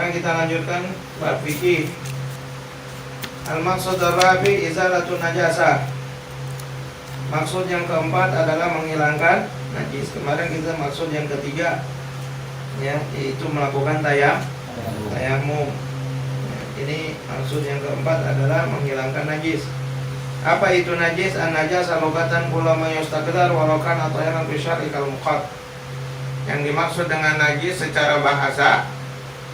Sekarang kita lanjutkan bab fikih. Al-maqsad ar-rabi izalatun najasah. Maksud yang keempat adalah menghilangkan najis. Kemarin kita maksud yang ketiga, ya, yaitu melakukan tayamum. Ini maksud yang keempat adalah menghilangkan najis. Apa itu najis? An-najasa lugatan kula ma yustaqdar walau kana tahiran fi syar'i kal muqad. Yang dimaksud dengan najis secara bahasa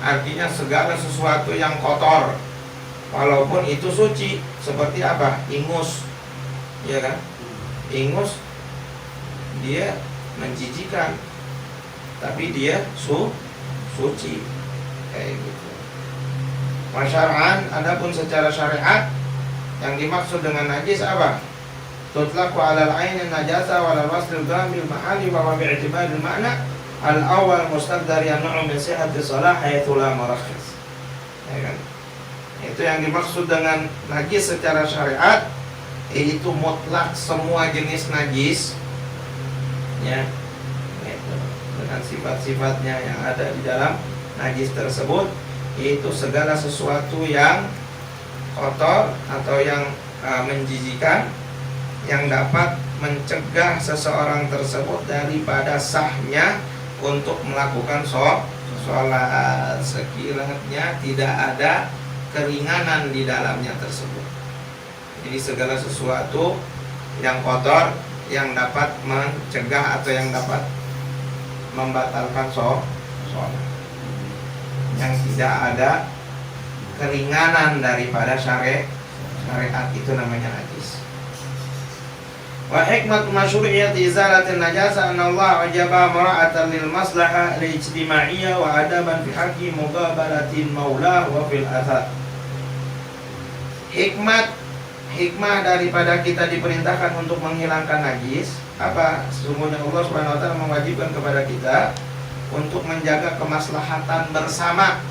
artinya segala sesuatu yang kotor walaupun itu suci. Seperti apa? Ingus, ya kan? Ingus dia menjijikan, tapi dia suci, kayak gitu. Masyar'an, adapun secara syariat yang dimaksud dengan najis apa? Tutlaqu 'alal 'aini najasa wa 'alal wasl al-ghamil mahali wa bi'tibari al-ma'na al-awwal mustaqdar yan'u min sihhati shalah haitsu la murakhis. Ya kan? Itu yang dimaksud dengan najis secara syariat, yaitu mutlak semua jenis najis, ya, gitu. Dengan sifat-sifatnya yang ada di dalam najis tersebut, yaitu segala sesuatu yang kotor atau yang menjijikan, yang dapat mencegah seseorang tersebut daripada sahnya untuk melakukan sholat sekiranya tidak ada keringanan di dalamnya tersebut. Jadi segala sesuatu yang kotor yang dapat mencegah atau yang dapat membatalkan sholat, yang tidak ada keringanan daripada syariat itu namanya najis. Wa hikmatu masyru'iyyati izalatin najasa anna Allah wajaba mara'atan lil maslahah al-ijtima'iyyah wa adaban fi haqqi muqabalatin maulah wa fil athar. Hikmah daripada kita diperintahkan untuk menghilangkan najis apa? Sesungguhnya Allah Subhanahu wa taala mewajibkan kepada kita untuk menjaga kemaslahatan bersama.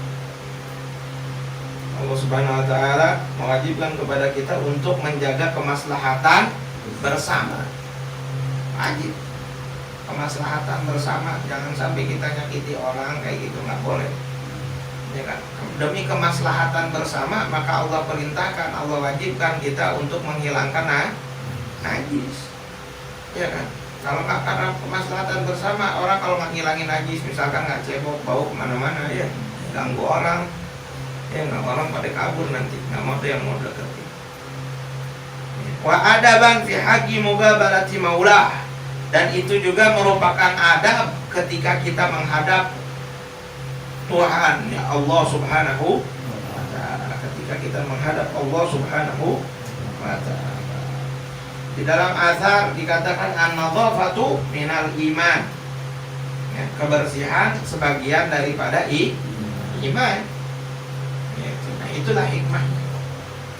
Allah Subhanahu wa taala mewajibkan kepada kita untuk menjaga kemaslahatan bersama. Wajib. Kemaslahatan bersama, jangan sampai kita nyakiti orang kayak gitu, nggak boleh. Ya kan? Demi kemaslahatan bersama, maka Allah perintahkan, Allah wajibkan kita untuk menghilangkan najis. Ya kan? Kalau nggak karena kemaslahatan bersama, orang kalau nggak ngilangin najis, misalkan nggak cebok, bau kemana-mana, ya ganggu orang, ya nggak, orang pada kabur nanti, nggak mau yang mau deketin. Wa adaban fi haqqi mugabalati maulah, dan itu juga merupakan adab ketika kita menghadap Tuhan, ya Allah Subhanahu wa ta'ala. Ketika kita menghadap Allah Subhanahu wa ta'ala. Di dalam azhar dikatakan an-nadhafatu minal iman, ya, kebersihan sebagian daripada iman. Ya, nah itulah hikmahnya.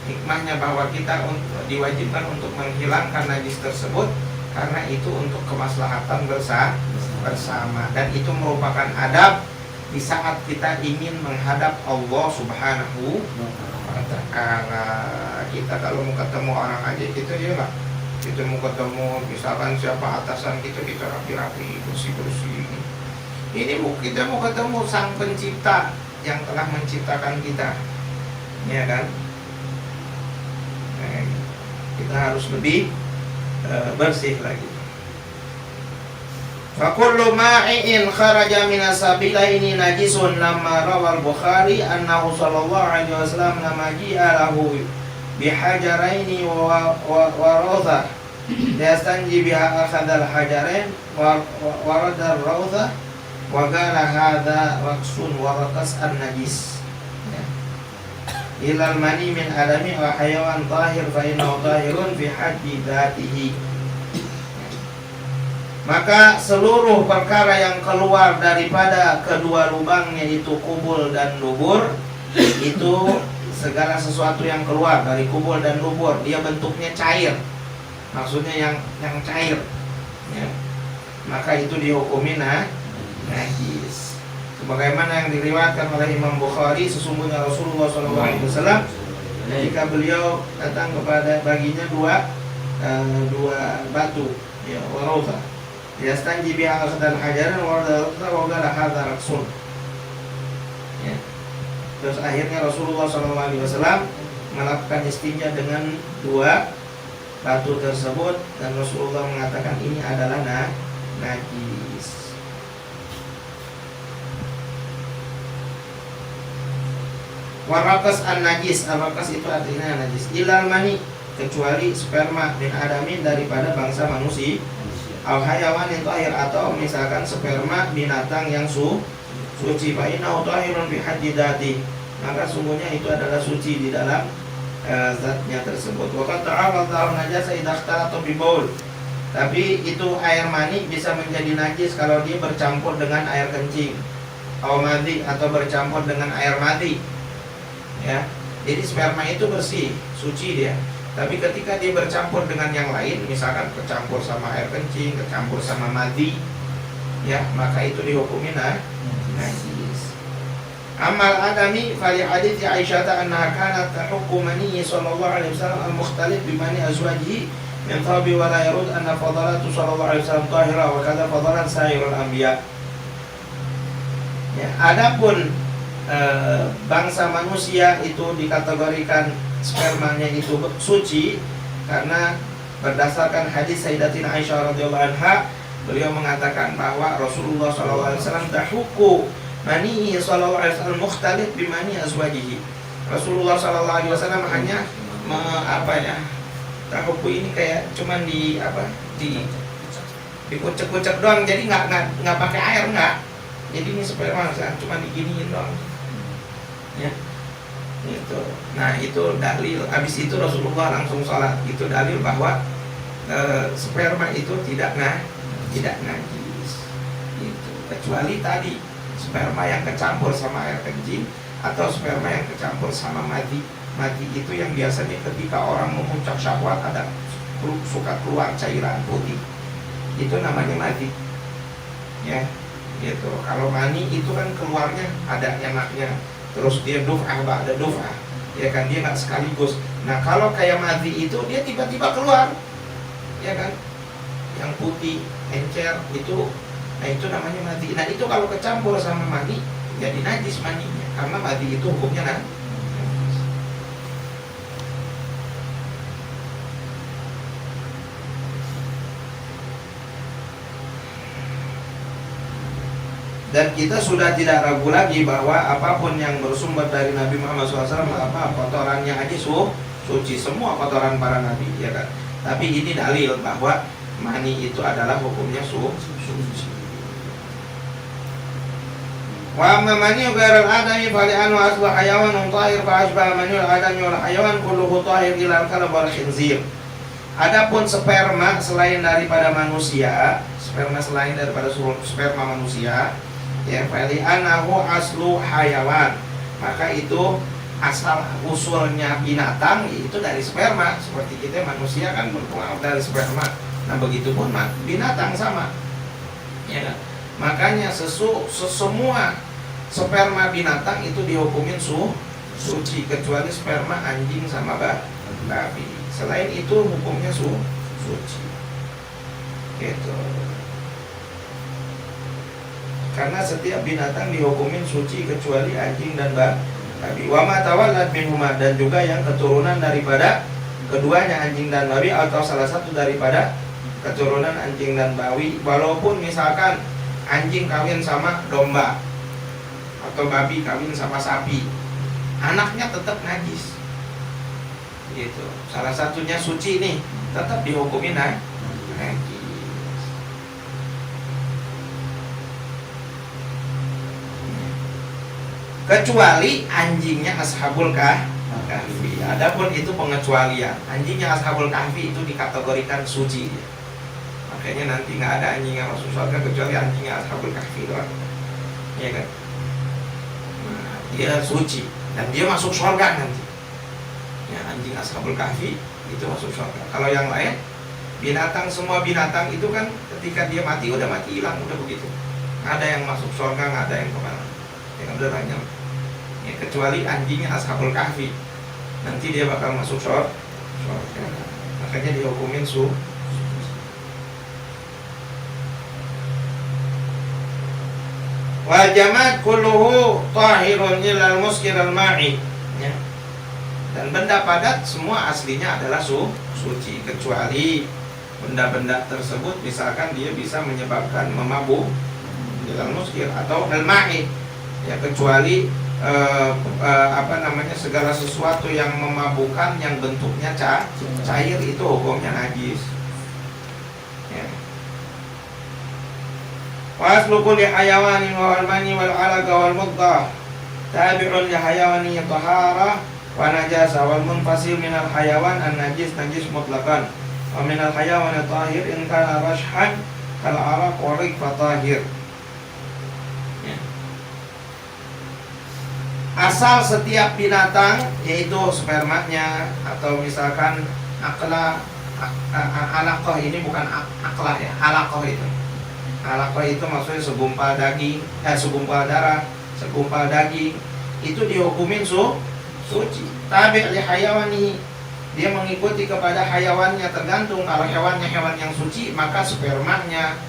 Hikmahnya bahwa kita diwajibkan untuk menghilangkan najis tersebut karena itu untuk kemaslahatan bersama, dan itu merupakan adab di saat kita ingin menghadap Allah Subhanahu wa ta'ala. Kita kalau mau ketemu orang aja kita, ya lah, kita mau ketemu misalkan siapa atasan kita rapi-rapi, bersih-bersih. Ini kita mau ketemu Sang Pencipta yang telah menciptakan kita, ya kan? Nah, kita harus lebih bersih lagi. Fa kullu ma'in kharaja min as-sabilaini najisun. Lamma rawal Bukhari annahu sallallahu alaihi wasallam lamma ji'a lahu bihajaraini wa rawdha yastanji biha akhadha al-hajarain wa radda ar-rawdha wa qala hadha raqsun wa raqas an-najis ilal mani min adami wa hayawan zahir fa innahu zahirun fi haddi dhatihi. Maka seluruh perkara yang keluar daripada kedua lubangnya, itu kubul dan dubur, itu segala sesuatu yang keluar dari kubul dan dubur, dia bentuknya cair, maksudnya yang cair, ya, maka itu dihukumi najis. Sebagaimana yang diriwayatkan oleh Imam Bukhari, sesungguhnya Rasulullah SAW jika beliau datang kepada baginya dua batu, ya, warawthah, yastanji biha akhadal hajaran wa qala hadza raqsun, ya, Terus akhirnya Rasulullah SAW melakukan istinja dengan dua batu tersebut, dan Rasulullah mengatakan ini adalah najis. Warakas an-najis, al-rakas itu artinya najis. Ilal mani, kecuali sperma min adamin daripada bangsa manusia, al hayawan yang tahir, atau misalkan sperma binatang yang suci. Fa innahu tahirun bi haddi dzati, maka sungguhnya itu adalah suci di dalam zatnya tersebut. Wa qad ta'ala najasa idza ikhtalata bi baul, tapi itu air mani bisa menjadi najis kalau dia bercampur dengan air kencing, atau madi, atau bercampur dengan air mati. Ya, jadi sperma itu bersih, suci dia. Tapi ketika dia bercampur dengan yang lain, misalkan kecampur sama air kencing, kecampur sama madi, ya, maka itu dihukumi najis. Amal adami fali hadits Aisyah annaha kanat tahukku mani sallallahu alaihi wasallam al-mukhtalif bi mani azwajihi min thabi wa la yarud anna fadalatu sallallahu alaihi wasallam tahira wa kadza fadalan sairul anbiya. Ya, adapun bangsa manusia itu dikategorikan spermanya itu suci karena berdasarkan hadis Sayyidatina Aisyah radhiyallahu anha, beliau mengatakan bahwa Rasulullah SAW dahuku mani sallallahu alaihi wasallam mukhtalif bimani azwajihi. Rasulullah SAW hanya dahuku ini kayak cuman dikucek-kucek doang, jadi nggak pakai air, nggak. Jadi ini sperma cuma diginiin doang. Ya, itu. Nah, itu dalil. Habis itu Rasulullah langsung sholat. Itu dalil bahwa sperma itu tidak najis. Itu kecuali tadi sperma yang kecampur sama air kencing atau sperma yang kecampur sama madi. Madi itu yang biasanya ketika orang memuncak syahwat ada suka keluar cairan putih. Itu namanya madi. Ya, gitu. Kalau mani itu kan keluarnya ada enaknya. Terus dia duf'ah, ada duf'ah, ya kan, dia nggak sekaligus. Nah, kalau kayak madi itu dia tiba-tiba keluar, ya kan, yang putih encer itu, nah itu namanya madi. Nah, itu kalau kecampur sama mani jadi najis maninya, karena madi itu hukumnya najis. Dan kita sudah tidak ragu lagi bahwa apapun yang bersumber dari Nabi Muhammad SAW, kotorannya aja suci, semua kotoran para nabi, ya kan. Tapi ini dalil bahwa mani itu adalah hukumnya suci. Wa amma mani ghairal adami fa li'annahu aslu hayawan tahir fa asbaha mani al-adami wal hayawan kulluhu tahir ila al-kalb wal khinzir. Adapun sperma selain daripada manusia, sperma manusia, ya, fali anahu aslu hayawan, maka itu asal usulnya binatang itu dari sperma. Seperti kita manusia kan berpengaruh dari sperma. Nah, begitupun binatang sama, ya. Makanya semua sperma binatang itu dihukumin suci, kecuali sperma anjing sama babi. Selain itu hukumnya suci. Gitu. Karena setiap binatang dihukumin suci kecuali anjing dan babi. Wa ma tawallad minhuma, dan juga yang keturunan daripada keduanya, anjing dan babi, atau salah satu daripada keturunan anjing dan babi. Walaupun misalkan anjing kawin sama domba atau babi kawin sama sapi, anaknya tetap najis. Gitu. Salah satunya suci nih, tetap dihukumin najis. Kecuali anjingnya ashabul kahfi. Adapun itu pengecualian. Anjingnya ashabul kahfi itu dikategorikan suci. Makanya nanti nggak ada anjing yang masuk surga kecuali anjingnya ashabul kahfi doang. Iya kan? Nah, dia suci dan dia masuk surga nanti. Ya, anjing ashabul kahfi itu masuk surga. Kalau yang lain binatang, semua binatang itu kan ketika dia mati udah mati, hilang, udah begitu. Nggak ada yang masuk surga, nggak ada yang kemana. Yang udah banyak. Ya, kecuali anjingnya ashabul kahfi, nanti dia bakal masuk surga. Makanya dihukumin Wa jamad kulluhu tahirun ilal muskir al-ma'i. Ya. Dan benda padat semua aslinya adalah suci, kecuali benda-benda tersebut misalkan dia bisa menyebabkan memabuk ilal muskir atau al-ma'i. Ya, kecuali segala sesuatu yang memabukkan yang bentuknya cair itu hukumnya najis. Ya. Wa aslu kulli hayawanin wa al-mani wal 'alaqa wal mudghah tabi'un li hayawani tahara wa najasa wal munfasil minal hayawan an najis mutlaqan wa minal hayawan tahir in kana rashhan kal 'araq wa riq fatahir. Asal setiap binatang yaitu spermanya atau misalkan alaqah, ini bukan aklah ya, alaqah itu. Alaqah itu maksudnya segumpal daging, segumpal darah, segumpal daging itu dihukumin suci. Tabi' li hayawani, dia mengikuti kepada hayawannya, tergantung. Kalau hewannya hewan yang suci, maka spermanya,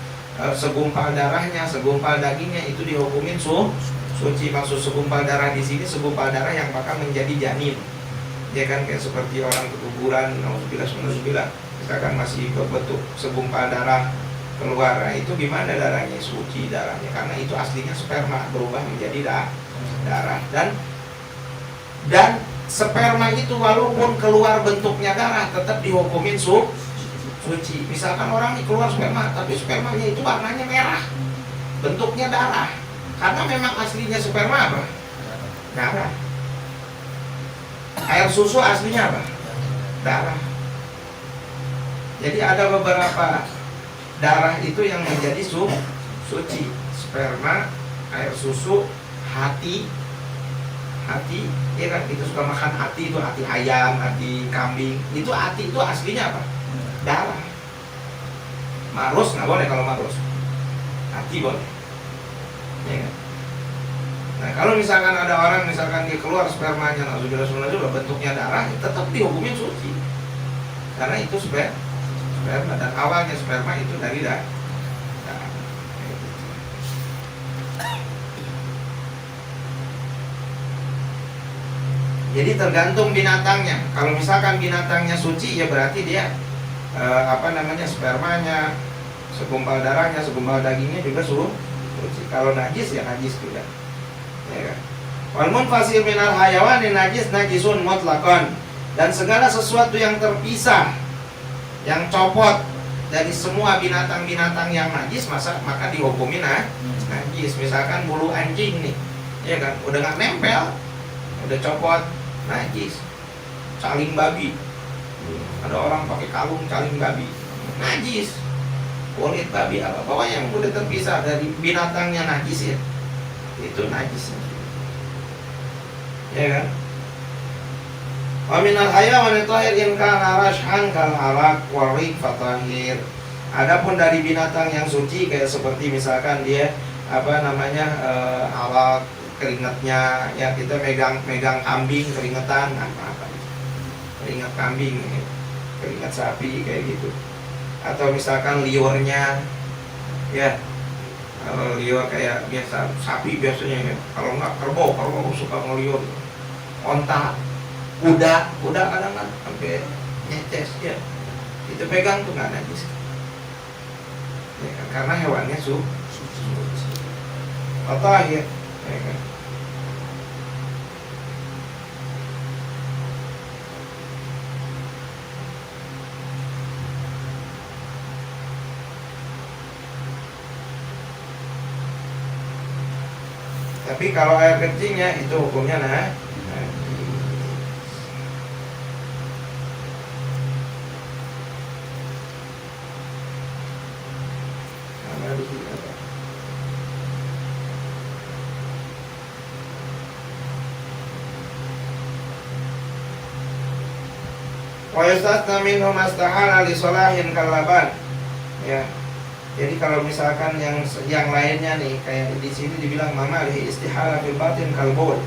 segumpal darahnya, segumpal dagingnya itu dihukumin suci. Maksud segumpal darah di sini segumpal darah yang bakal menjadi janin. Dia kan kayak seperti orang keguguran, nauzubillah, misalkan masih berbentuk segumpal darah keluar, nah itu gimana darahnya? Suci darahnya, karena itu aslinya sperma berubah menjadi darah. Dan sperma itu walaupun keluar bentuknya darah tetap dihukumin suci. Misalkan orang ini keluar sperma tapi spermanya itu warnanya merah, bentuknya darah, karena memang aslinya sperma apa? Darah. Air susu aslinya apa? Darah. Jadi ada beberapa darah itu yang menjadi suci. Sperma, air susu, hati, ya kan, kita suka makan hati, itu hati ayam, hati kambing, itu hati itu aslinya apa? Darah. Marus nggak boleh kalau marus, hati boleh. Ya kan? Nah kalau misalkan ada orang misalkan dia keluar spermanya, nauzubillah, bentuknya darah, tetap dihukumin suci, karena itu sperma, dan awalnya sperma itu dari darah. Jadi tergantung binatangnya. Kalau misalkan binatangnya suci, ya berarti dia spermanya, segumpal darahnya, segumpal dagingnya juga suci. Kalau najis ya najis juga. Ya kan? Wal munfasil minal hayawani najisun mutlaqan. Dan segala sesuatu yang terpisah, yang copot dari semua binatang-binatang yang najis, maka dihukumin najis. Misalkan bulu anjing nih, ya kan, udah nggak nempel, udah copot, najis. Caling babi, ada orang pakai kalung caling babi, najis. Kulit babi apa, pokoknya yang udah terpisah dari binatangnya najis ya, itu najis. Ya kan? Wa minal hayawan tahir in kana rashhan kal alaq wa riq fatahir. Adapun dari binatang yang suci kayak seperti misalkan dia alaq, keringatnya, ya kita megang kambing keringetan, keringat kambing, keringat sapi kayak gitu. Atau misalkan liurnya, ya kalau liur kayak biasa sapi biasanya ya. Kalau nggak kerbau suka ngeliur. Onta, kuda kadang-kadang sampai nyeces ya, itu pegang tuh nggak najis ya, karena hewannya suci. Fatahir, ya kan? Tapi kalau air kencingnya itu hukumnya wa yastasna minhu mastahala li salahin kalaban. Ya. Jadi kalau misalkan yang lainnya nih, kayak di sini dibilang mama lihi istihala fil batin kalbul.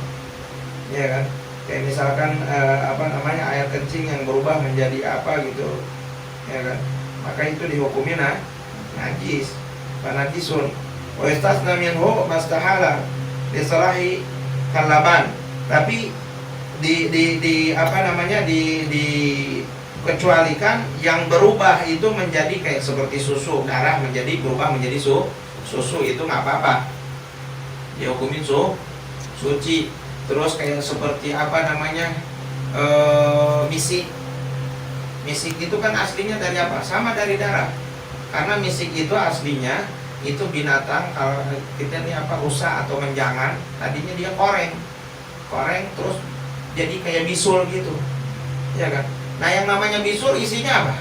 Ya kan? Kayak misalkan air kencing yang berubah menjadi apa gitu. Ya kan? Maka itu dihukumin najis, najisun. Wa istasna minhu mastahala disalahi kalaban. Tapi dikecualikan yang berubah itu menjadi kayak seperti susu, darah menjadi berubah menjadi susu itu nggak apa-apa, dihukumin suci. Terus kayak seperti misik itu kan aslinya dari apa? Sama dari darah. Karena misik itu aslinya itu binatang, kalau kita ini rusa atau menjangan, tadinya dia koreng terus jadi kayak bisul gitu, ya kan? Nah yang namanya bisul isinya apa?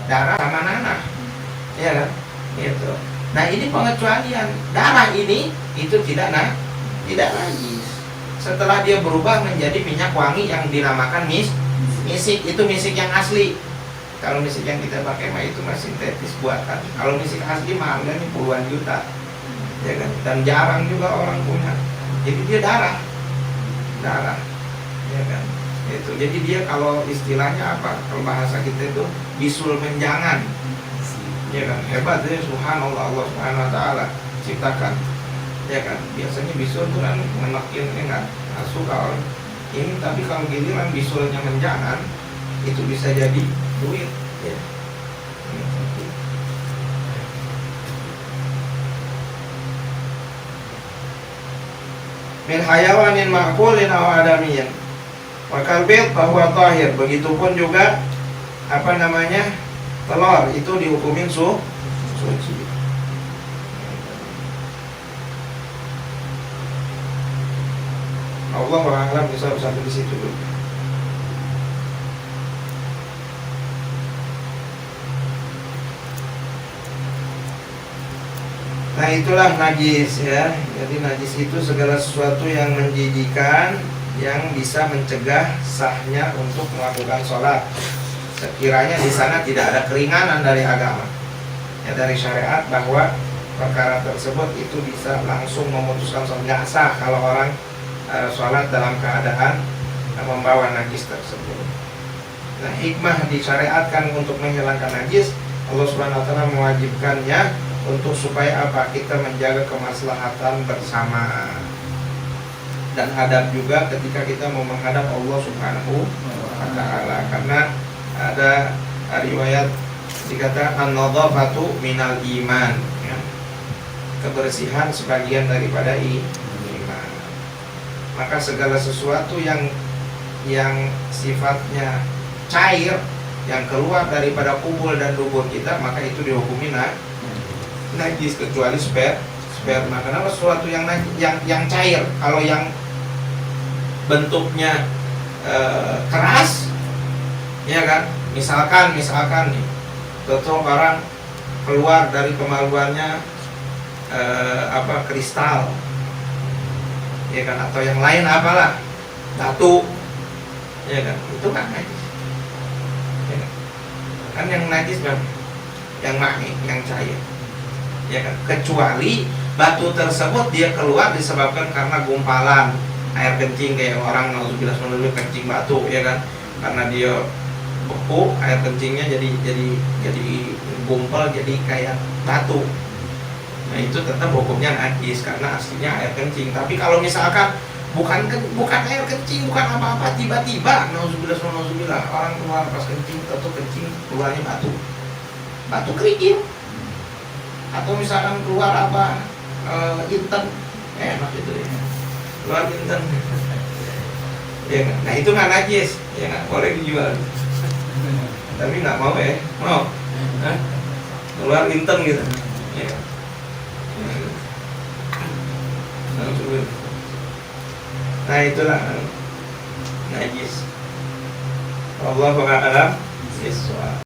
Darah sama nanah, ya kan? Gitu. Nah ini pengecualian darah ini itu tidak najis. Setelah dia berubah menjadi minyak wangi yang dinamakan misik, itu misik yang asli. Kalau misik yang kita pakai mah itu masih sintetis buatan. Kalau misik asli mah harganya puluhan juta, ya kan? Dan jarang juga orang punya. Jadi dia darah, ya kan? Itu. Jadi dia kalau istilahnya apa? Kalau bahasa kita itu bisul menjangan, ya kan? Hebat ya, subhanallah, Allah subhanahu wa ta'ala ciptakan. Ya kan, biasanya bisul itu kan menekin, nggak suka orang ini, tapi kalau giliran bisulnya menjangan itu bisa jadi duit, ya. Min hayawanin ma'kulin aw adamiyin wa kalbit bahwa tahir. Begitupun juga telur itu dihukumin suci. Allah a'lam bisa sampai di situ dulu. Nah itulah najis ya. Jadi najis itu segala sesuatu yang menjijikan, yang bisa mencegah sahnya untuk melakukan sholat. Sekiranya di sana tidak ada keringanan dari agama, ya dari syariat, bahwa perkara tersebut itu bisa langsung memutuskan sholat. Nggak sah kalau orang sholat dalam keadaan membawa najis tersebut. Nah hikmah disyariatkan untuk menghilangkan najis, Allah Subhanahu wa ta'ala mewajibkannya untuk supaya apa? Kita menjaga kemaslahatan bersama. Dan adab juga ketika kita mau menghadap Allah Subhanahu wa ta'ala. Karena ada riwayat dikata an-nadhafatu minal iman, ya. Kebersihan sebagian daripada iman. Maka segala sesuatu yang sifatnya cair, yang keluar daripada kubul dan dubur kita, maka itu dihukumi najis, kecuali sperma. Kenapa? Sesuatu yang cair. Kalau yang bentuknya keras, ya kan? Misalkan nih, betul barang keluar dari kemaluannya kristal, ya kan? Atau yang lain apalah, batu, ya kan? Itu kan najis, ya kan? Kan yang najis kan yang mani, yang cair, ya kan? Kecuali batu tersebut dia keluar disebabkan karena gumpalan air kencing, kayak orang nauzubillah kencing batu, ya kan? Karena dia beku, air kencingnya jadi gumpal, jadi kayak batu. Nah itu tetap hukumnya najis karena aslinya air kencing. Tapi kalau misalkan bukan air kencing, bukan apa-apa, tiba-tiba nauzubillah orang keluar pas kencing, tentu kencing keluarnya batu kerikil, atau misalkan keluar inten, enak itu ya, keluar inten, ya kan? Nah itu nggak najis, ya nggak boleh dijual. Tapi nggak mau keluar inten gitu, ya kan? Nah itulah najis. Wallahu a'lam bishawab.